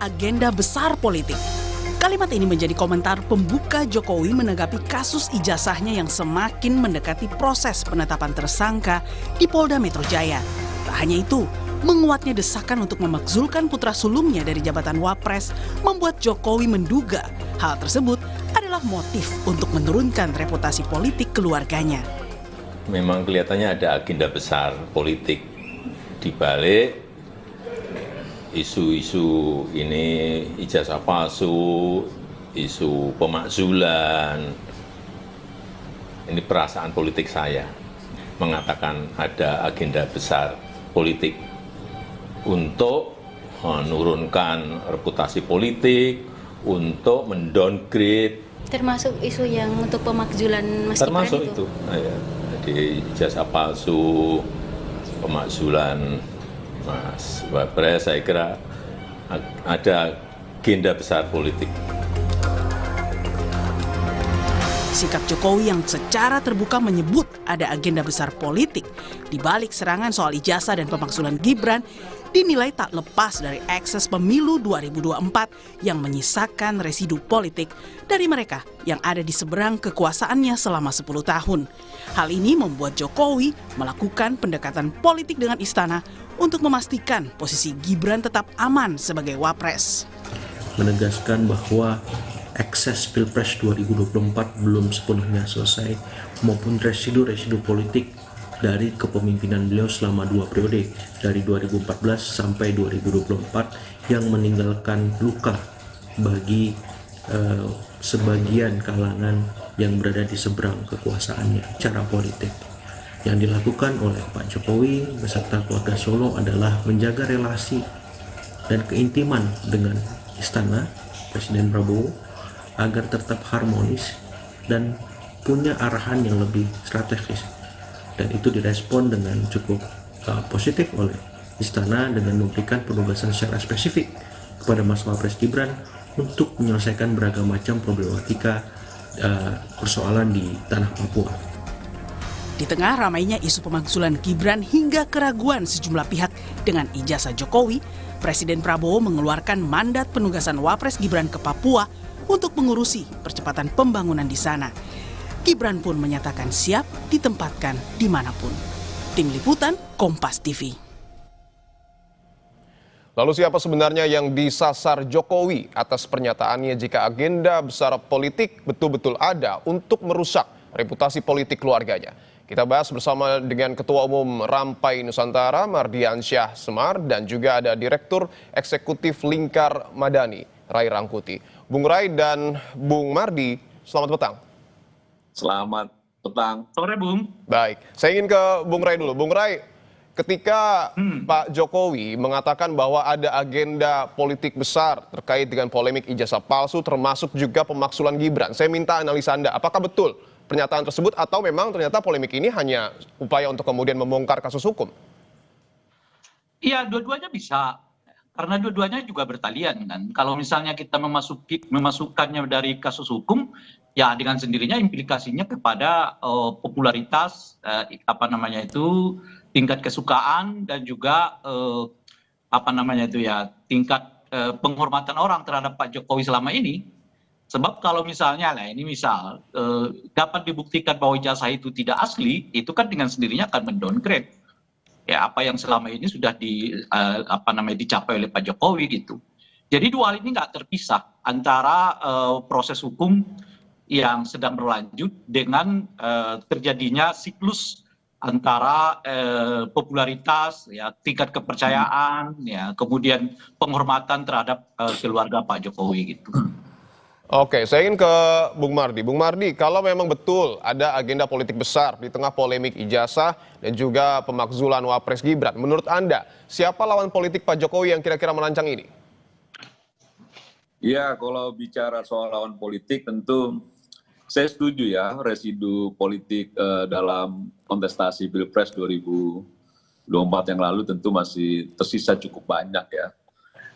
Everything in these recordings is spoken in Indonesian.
agenda besar politik. Kalimat ini menjadi komentar pembuka Jokowi menanggapi kasus ijazahnya yang semakin mendekati proses penetapan tersangka di Polda Metro Jaya. Tak hanya itu, menguatnya desakan untuk memakzulkan putra sulungnya dari jabatan Wapres membuat Jokowi menduga hal tersebut adalah motif untuk menurunkan reputasi politik keluarganya. Memang kelihatannya ada agenda besar politik di balik isu-isu ini, ijazah palsu, isu pemakzulan. Ini perasaan politik saya mengatakan ada agenda besar politik untuk menurunkan reputasi politik, untuk mendowngrade. Termasuk isu yang untuk pemakzulan Mas Gibran termasuk itu. Ya. Jadi ijazah palsu, pemakzulan Mas Wapres, saya kira ada agenda besar politik. Sikap Jokowi yang secara terbuka menyebut ada agenda besar politik di balik serangan soal ijazah dan pemakzulan Gibran dinilai tak lepas dari ekses pemilu 2024 yang menyisakan residu politik dari mereka yang ada di seberang kekuasaannya selama 10 tahun. Hal ini membuat Jokowi melakukan pendekatan politik dengan istana untuk memastikan posisi Gibran tetap aman sebagai Wapres. Menegaskan bahwa ekses Pilpres 2024 belum sepenuhnya selesai maupun residu-residu politik dari kepemimpinan beliau selama 2 periode dari 2014 sampai 2024 yang meninggalkan luka bagi sebagian kalangan yang berada di seberang kekuasaannya secara politik. Yang dilakukan oleh Pak Jokowi beserta keluarga Solo adalah menjaga relasi dan keintiman dengan istana Presiden Prabowo agar tetap harmonis dan punya arahan yang lebih strategis. Dan itu direspon dengan cukup positif oleh istana dengan memberikan penugasan secara spesifik kepada Mas Wapres Gibran untuk menyelesaikan beragam macam problematika persoalan di tanah Papua. Di tengah ramainya isu pemakzulan Gibran hingga keraguan sejumlah pihak dengan ijazah Jokowi, Presiden Prabowo mengeluarkan mandat penugasan Wapres Gibran ke Papua untuk mengurusi percepatan pembangunan di sana. Gibran pun menyatakan siap ditempatkan dimanapun. Tim Liputan, Kompas TV. Lalu siapa sebenarnya yang disasar Jokowi atas pernyataannya jika agenda besar politik betul-betul ada untuk merusak reputasi politik keluarganya? Kita bahas bersama dengan Ketua Umum Rampai Nusantara, Mardiansyah Semar, dan juga ada Direktur Eksekutif Lingkar Madani, Ray Rangkuti. Bung Ray dan Bung Mardi, selamat petang. Selamat petang. Sore, Bung. Baik, saya ingin ke Bung Ray dulu. Bung Ray, ketika Pak Jokowi mengatakan bahwa ada agenda politik besar terkait dengan polemik ijazah palsu, termasuk juga pemakzulan Gibran, saya minta analisa Anda, apakah betul pernyataan tersebut atau memang ternyata polemik ini hanya upaya untuk kemudian membongkar kasus hukum? Iya, dua-duanya bisa. Karena dua-duanya juga bertalian kan. Kalau misalnya kita memasukkannya dari kasus hukum, ya dengan sendirinya implikasinya kepada popularitas, tingkat kesukaan dan juga tingkat penghormatan orang terhadap Pak Jokowi selama ini. Sebab kalau misalnya dapat dibuktikan bahwa ijazah itu tidak asli, itu kan dengan sendirinya akan mendowngrade ya apa yang selama ini sudah dicapai oleh Pak Jokowi gitu. Jadi dua hal ini nggak terpisah antara proses hukum yang sedang berlanjut dengan terjadinya siklus antara popularitas, ya tingkat kepercayaan, ya kemudian penghormatan terhadap keluarga Pak Jokowi gitu. Oke, saya ingin ke Bung Mardi. Bung Mardi, kalau memang betul ada agenda politik besar di tengah polemik ijazah dan juga pemakzulan Wapres Gibran, menurut Anda, siapa lawan politik Pak Jokowi yang kira-kira merancang ini? Ya, kalau bicara soal lawan politik tentu saya setuju ya, residu politik dalam kontestasi Pilpres 2024 yang lalu tentu masih tersisa cukup banyak ya.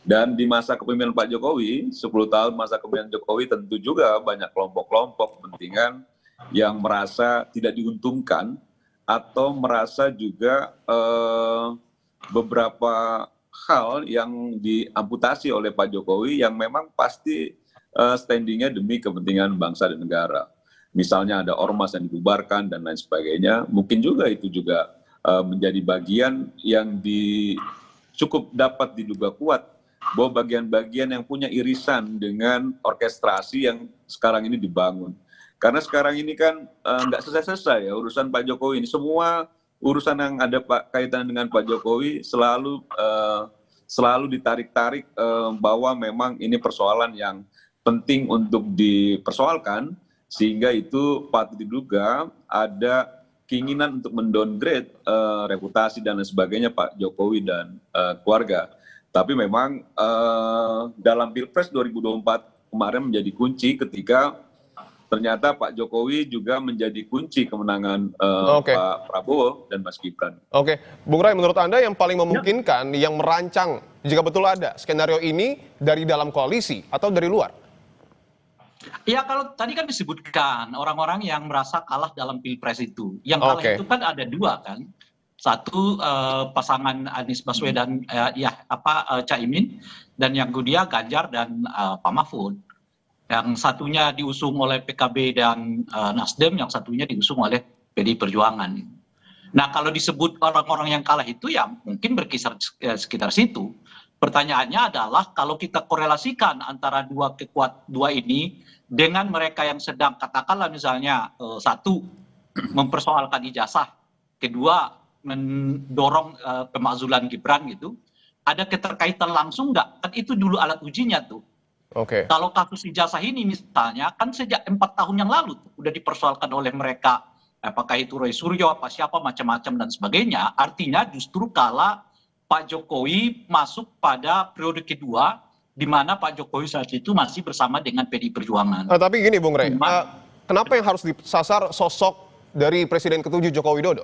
Dan di masa kepemimpinan Pak Jokowi, 10 tahun masa kepemimpinan Jokowi tentu juga banyak kelompok-kelompok kepentingan yang merasa tidak diuntungkan atau merasa juga beberapa hal yang diamputasi oleh Pak Jokowi yang memang pasti standingnya demi kepentingan bangsa dan negara. Misalnya ada ormas yang dibubarkan dan lain sebagainya, mungkin juga itu juga menjadi bagian yang cukup dapat diduga kuat bahwa bagian-bagian yang punya irisan dengan orkestrasi yang sekarang ini dibangun. Karena sekarang ini kan nggak selesai-selesai ya urusan Pak Jokowi ini. Semua urusan yang ada kaitan dengan Pak Jokowi selalu ditarik-tarik bahwa memang ini persoalan yang penting untuk dipersoalkan, sehingga itu patut diduga ada keinginan untuk mendowngrade reputasi dan lain sebagainya Pak Jokowi dan keluarga. Tapi memang dalam Pilpres 2024 kemarin menjadi kunci ketika ternyata Pak Jokowi juga menjadi kunci kemenangan Pak Prabowo dan Mas Gibran. Oke, Bung Ray, menurut Anda yang paling memungkinkan, yang merancang jika betul ada skenario ini dari dalam koalisi atau dari luar? Ya kalau tadi kan disebutkan orang-orang yang merasa kalah dalam Pilpres itu. Yang kalah itu kan ada dua kan. Satu pasangan Anies Baswedan Caimin, dan yang kedua Ganjar dan Pak Mahfud. Yang satunya diusung oleh PKB dan Nasdem, yang satunya diusung oleh PDI Perjuangan. Nah kalau disebut orang-orang yang kalah itu ya mungkin berkisar sekitar situ. Pertanyaannya adalah kalau kita korelasikan antara dua ini dengan mereka yang sedang katakanlah misalnya satu mempersoalkan ijazah, kedua mendorong pemakzulan Gibran gitu, ada keterkaitan langsung nggak? Kan itu dulu alat ujinya tuh. Kalau kasus ijazah ini misalnya kan sejak 4 tahun yang lalu tuh, udah dipersoalkan oleh mereka, apakah itu Roy Suryo apa siapa macam-macam dan sebagainya. Artinya justru kala Pak Jokowi masuk pada periode kedua, di mana Pak Jokowi saat itu masih bersama dengan PDI Perjuangan. Tapi gini Bung Ray, kenapa yang harus disasar sosok dari Presiden ke-7 Joko Widodo?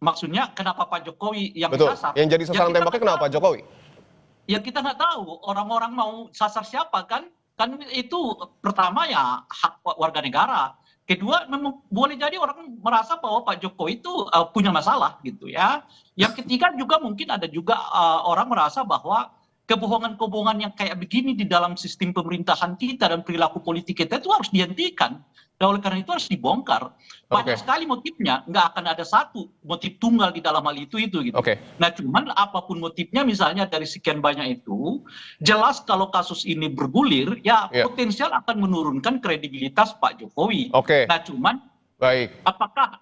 Maksudnya kenapa Pak Jokowi yang Betul. disasar? Yang jadi sasaran tembaknya kenapa Pak Jokowi? Ya kita nggak tahu orang-orang mau sasar siapa kan itu pertama ya hak warga negara, kedua memang boleh jadi orang merasa bahwa Pak Jokowi itu punya masalah gitu ya, yang ketiga juga mungkin ada juga orang merasa bahwa kebohongan-kebohongan yang kayak begini di dalam sistem pemerintahan kita dan perilaku politik kita itu harus dihentikan. Dan oleh karena itu harus dibongkar. Banyak sekali motifnya, nggak akan ada satu motif tunggal di dalam hal itu gitu. Nah cuman apapun motifnya misalnya dari sekian banyak itu, jelas kalau kasus ini bergulir, ya potensial akan menurunkan kredibilitas Pak Jokowi. Nah cuman apakah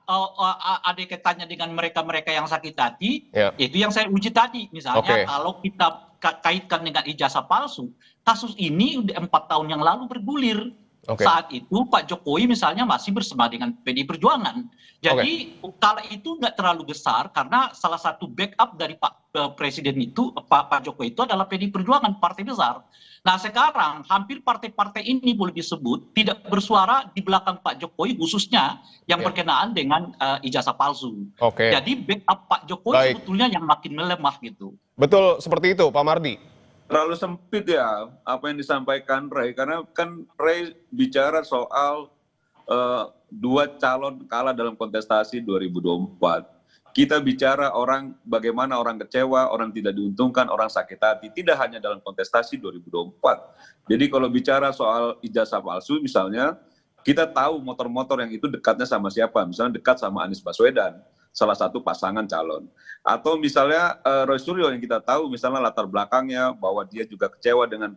ada kaitannya dengan mereka-mereka yang sakit hati? Itu yang saya uji tadi. Misalnya kalau kita kaitkan dengan ijazah palsu, kasus ini udah 4 tahun yang lalu bergulir. Saat itu Pak Jokowi misalnya masih bersama dengan PDI Perjuangan. Jadi kala itu nggak terlalu besar karena salah satu backup dari Pak Presiden itu, Pak Jokowi itu adalah PDI Perjuangan, partai besar. Nah sekarang hampir partai-partai ini boleh disebut tidak bersuara di belakang Pak Jokowi khususnya yang berkenaan dengan ijazah palsu. Jadi backup Pak Jokowi sebetulnya yang makin melemah gitu. Betul seperti itu Pak Mardi. Terlalu sempit ya apa yang disampaikan Ray, karena kan Ray bicara soal dua calon kalah dalam kontestasi 2024. Kita bicara bagaimana orang kecewa, orang tidak diuntungkan, orang sakit hati, tidak hanya dalam kontestasi 2024. Jadi kalau bicara soal ijazah palsu misalnya, kita tahu motor-motor yang itu dekatnya sama siapa, misalnya dekat sama Anies Baswedan, salah satu pasangan calon. Atau misalnya Roy Suryo yang kita tahu misalnya latar belakangnya bahwa dia juga kecewa dengan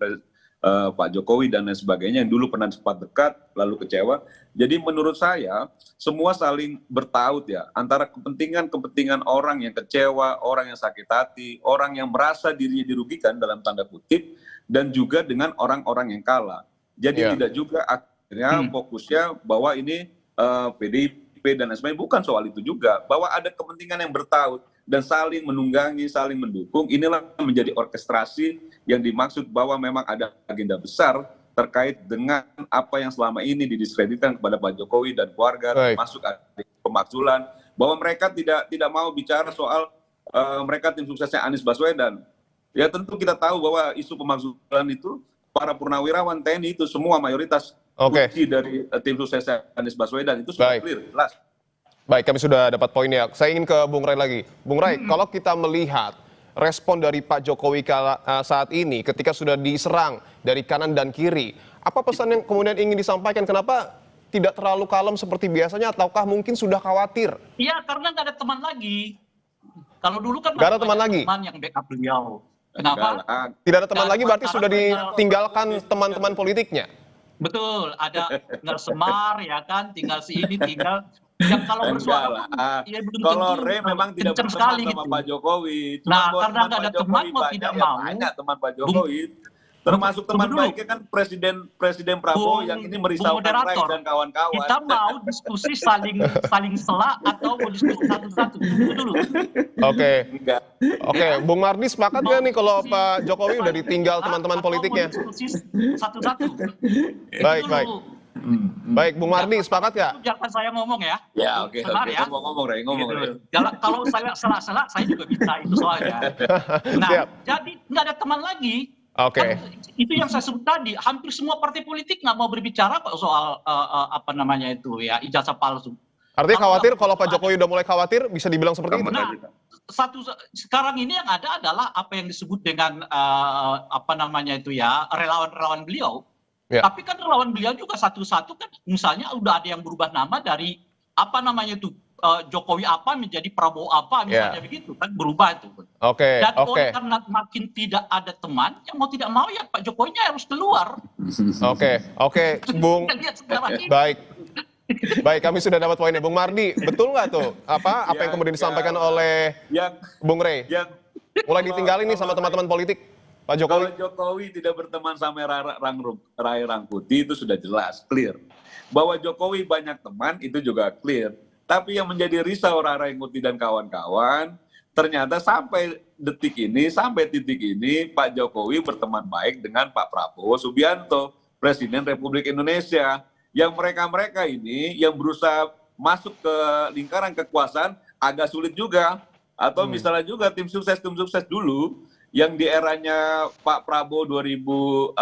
Pak Jokowi dan lain sebagainya, yang dulu pernah sempat dekat lalu kecewa. Jadi menurut saya semua saling bertaut ya, antara kepentingan orang yang kecewa, orang yang sakit hati, orang yang merasa dirinya dirugikan dalam tanda kutip, dan juga dengan orang-orang yang kalah. Jadi tidak juga akhirnya fokusnya bahwa ini PDIP dan lain sebagainya, bukan soal itu juga, bahwa ada kepentingan yang bertaut dan saling menunggangi, saling mendukung. Inilah menjadi orkestrasi yang dimaksud bahwa memang ada agenda besar terkait dengan apa yang selama ini didiskreditkan kepada Pak Jokowi dan keluarga, termasuk pemakzulan, bahwa mereka tidak mau bicara soal mereka tim suksesnya Anies Baswedan. Ya tentu kita tahu bahwa isu pemakzulan itu para purnawirawan TNI itu semua mayoritas kunci dari tim suksesnya Anies Baswedan, itu sudah clear, jelas. Baik, kami sudah dapat poinnya. Saya ingin ke Bung Ray lagi. Bung Ray, kalau kita melihat respon dari Pak Jokowi saat ini ketika sudah diserang dari kanan dan kiri, apa pesan yang kemudian ingin disampaikan? Kenapa tidak terlalu kalem seperti biasanya, ataukah mungkin sudah khawatir? Iya, karena nggak ada teman lagi. Kalau dulu kan Nggak ada teman lagi? teman yang backup beliau. Kenapa? Tidak ada teman Dan lagi berarti sekarang sudah tinggal- ditinggalkan teman-teman politiknya? Betul, ada tinggal Semar ya kan, tinggal si ini, tinggal yang kalau Enggak bersuara lah. pun, ya belum Kalau tentu Ray memang tidak kencang berteman sekali sama gitu. Pak Jokowi. Nah, buat karena nggak ada Pak teman, Jokowi mau banyak, tidak ya mau. banyak teman Pak Jokowi. Termasuk teman Tunggu dulu. baiknya kan Presiden Prabowo yang ini merisaukan Ray moderator, dan kawan-kawan. kita mau diskusi saling sela atau mau diskusi satu-satu. Tunggu dulu. Oke, Enggak. oke. Bung Mardi sepakat nggak nih kalau Diskusi Pak Jokowi udah ditinggal teman-teman atau mau politiknya? diskusi satu-satu. Baik, Itu baik. dulu. Baik, Bung Mardi sepakat nggak? Jangan saya ngomong ya. Ya, oke. Sebentar ya. Ngomong Ray, ngomong Ray. Gitu. Kalau saya sela-sela, saya juga bisa itu soalnya. Nah, Siap. jadi nggak ada teman lagi. Oke. Kan itu yang saya sebut tadi, hampir semua partai politik nggak mau berbicara kok soal apa namanya itu ya, ijazah palsu. Artinya khawatir kalau Pak Jokowi udah mulai khawatir, bisa dibilang seperti itu? Nah, sekarang ini yang ada adalah apa yang disebut dengan apa namanya itu ya, relawan-relawan beliau. Ya. Tapi kan relawan beliau juga satu-satu kan, misalnya udah ada yang berubah nama dari apa namanya itu Jokowi apa menjadi Prabowo apa, misalnya begitu kan, berubah itu. Oke, Dan oke. oleh karena makin tidak ada teman, yang mau tidak mau ya Pak Jokowinya harus keluar. Oke, oke, Bung. Kita lihat sekarang ini. Baik. Baik, kami sudah dapat poinnya. Bung Mardi, betul nggak tuh apa yang kemudian disampaikan oleh Bung Ray? Yang Mulai ditinggalin nih sama teman-teman politik Pak Jokowi. Kalau Jokowi tidak berteman sama Ray Rangkuti itu sudah jelas, clear. Bahwa Jokowi banyak teman itu juga clear. Tapi yang menjadi risau Ray Rangkuti dan kawan-kawan, ternyata sampai detik ini, sampai titik ini, Pak Jokowi berteman baik dengan Pak Prabowo Subianto, Presiden Republik Indonesia. Yang mereka-mereka ini yang berusaha masuk ke lingkaran kekuasaan agak sulit juga. Atau misalnya juga tim sukses dulu, yang di eranya Pak Prabowo 2019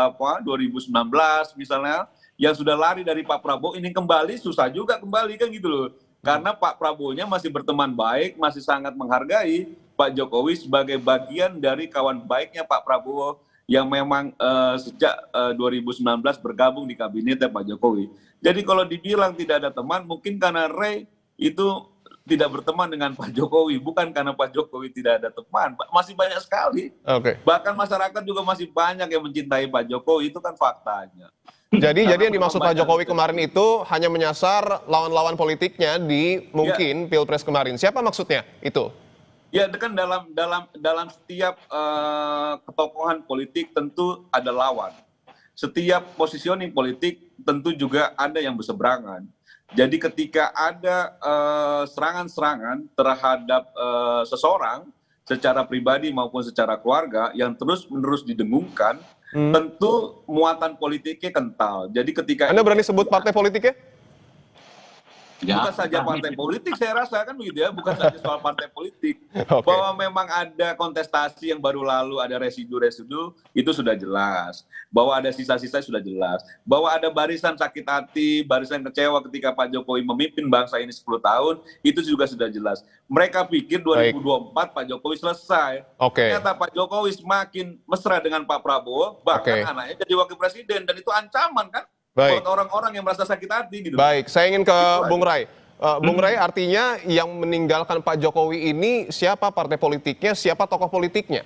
misalnya, yang sudah lari dari Pak Prabowo ini kembali susah juga kembali kan gitu loh. Karena Pak Prabowo-nya masih berteman baik, masih sangat menghargai Pak Jokowi sebagai bagian dari kawan baiknya Pak Prabowo yang memang sejak 2019 bergabung di kabinetnya Pak Jokowi. Jadi kalau dibilang tidak ada teman, mungkin karena Ray itu tidak berteman dengan Pak Jokowi, bukan karena Pak Jokowi tidak ada teman. Masih banyak sekali. Oke. Bahkan masyarakat juga masih banyak yang mencintai Pak Jokowi, itu kan faktanya. Jadi Karena yang dimaksud Pak banyak Jokowi itu. kemarin itu hanya menyasar lawan-lawan politiknya di mungkin Pilpres kemarin. Siapa maksudnya itu? Ya, kan dalam setiap ketokohan politik tentu ada lawan. Setiap positioning politik tentu juga ada yang berseberangan. Jadi ketika ada serangan-serangan terhadap seseorang secara pribadi maupun secara keluarga yang terus-menerus didengungkan, tentu muatan politiknya kental. Jadi ketika Anda berani sebut partai politiknya? bukan saja partai politik, saya rasa kan begitu ya, bukan saja soal partai politik. Oke. Bahwa memang ada kontestasi yang baru lalu, ada residu-residu, itu sudah jelas. Bahwa ada sisa-sisa sudah jelas. Bahwa ada barisan sakit hati, barisan kecewa ketika Pak Jokowi memimpin bangsa ini 10 tahun, itu juga sudah jelas. Mereka pikir 2024 Pak Jokowi selesai. Oke. Ternyata Pak Jokowi semakin mesra dengan Pak Prabowo, bahkan Oke. anaknya jadi wakil presiden, dan itu ancaman kan? Baik. Buat orang-orang yang merasa sakit hati gitu. Baik, saya ingin ke Itu Bung Ray. Bung Ray, artinya yang meninggalkan Pak Jokowi ini siapa partai politiknya, siapa tokoh politiknya?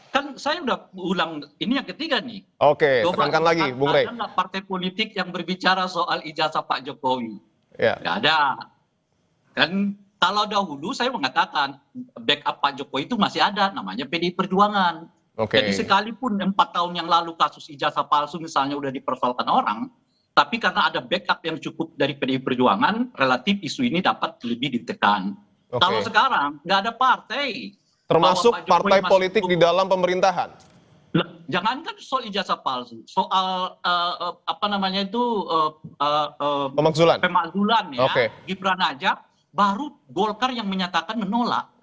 Kan saya udah ulang, ini yang ketiga nih. Oke, Coba tekankan lagi, Bung Ray. ada nggak partai politik yang berbicara soal ijazah Pak Jokowi? Ya. Nggak ada. Kan kalau dahulu saya mengatakan backup Pak Jokowi itu masih ada, namanya PDI Perjuangan. Oke. Jadi sekalipun 4 tahun yang lalu kasus ijazah palsu misalnya udah dipersoalkan orang, tapi karena ada backup yang cukup dari PDI Perjuangan, relatif isu ini dapat lebih ditekan. Oke. Kalau sekarang nggak ada partai. Termasuk Bahwa Pak Jokowi partai masih politik cukup. di dalam pemerintahan. Jangankan soal ijazah palsu, soal apa namanya itu Pemakzulan. pemakzulan ya, Oke. Gibran aja baru Golkar yang menyatakan menolak.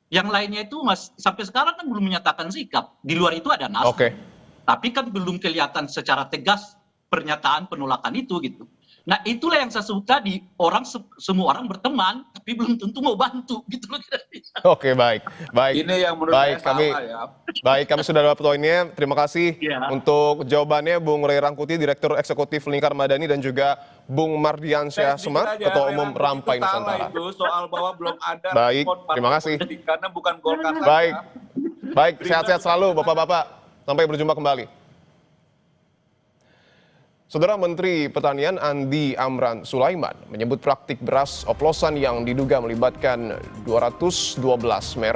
Yang lainnya itu sampai sekarang kan belum menyatakan sikap. Di luar itu ada Nasdem. Oke. Tapi kan belum kelihatan secara tegas pernyataan penolakan itu gitu. Nah itulah yang saya sebut tadi, semua orang berteman, tapi belum tentu mau bantu, gitu loh kira-kira. Oke, baik. Ini yang menurut Baik, saya salah ya. Baik, kami sudah dapat poinnya. Terima kasih Ya. untuk jawabannya Bung Ray Rangkuti, Direktur Eksekutif Lingkar Madani, dan juga Bung Mardiansyah Saya sedikit Semar, aja, Ketua Ray Umum Rangkuti Rampai itu salah Nusantara. Itu soal bahwa belum ada Baik, respon partai terima kasih. politik, karena bukan Golkar saja. Baik, baik, sehat-sehat selalu Bapak-Bapak. Sampai berjumpa kembali. Saudara Menteri Pertanian Andi Amran Sulaiman menyebut praktik beras oplosan yang diduga melibatkan 212 merek